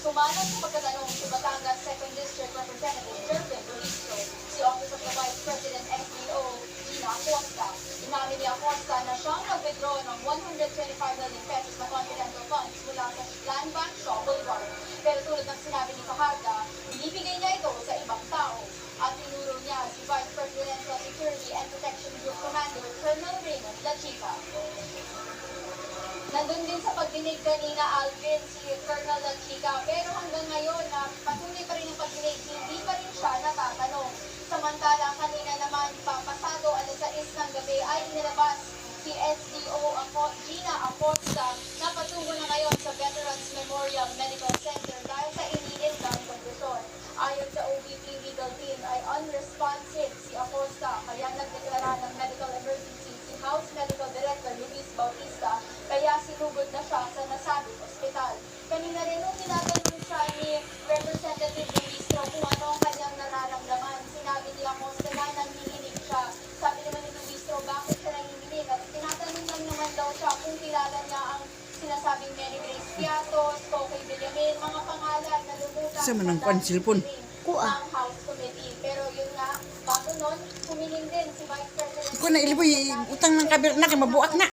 Sumanang sa pagkatanong si Batangas 2nd District Representative Jervin Registro, si Office of the Vice President SDO, Gina Acosta. Inamin ni Acosta na siyang nag-withdraw ng 125 million pesos na confidential funds mula sa Land Bank Shaw Boulevard. Pero tulad ng sinabi ni Fajardo, binibigay niya ito sa ibang tao. At tinuro niya si Vice Presidential Security and Protection Group Commander Colonel Raymond La Chica. Nandun din sa pagdinig kanina, Alvin, si Colonel La Chica, pero hanggang ngayon, patuloy pa rin ang pagdinig, hindi pa rin siya natatanong. Samantala, kanina naman, pasado alas 6 ng gabi ay nilabas si SDO Gina Acosta na patungo na ngayon sa Veterans Memorial Medical Center dahil sa iniindang kondisyon. Ayon sa OVP legal team ay unresponsive si Acosta, kaya nagdeklara ng medical emergency si House Medical Director Luis Bautista, kaya sinugod na siya sa nasabing ospital. Kanina rin nung tinatanong siya ni Representative Registro kung ano ang kanyang nararamdaman, sinabi ni Acosta na nanginginig siya. Sabi naman ni Registro, bakit siya nanginginig? At tinatanong lang naman daw siya kung kilala niya ang sinasabing Mary Grace Piatos, Coque Villamin, mga pangalan na lumutan sa manang pansilpon ng House Committee. Pero yun nga, bago nun, humiling din si Vice President ko na iliboy utang ng kabir na kay mabuak na.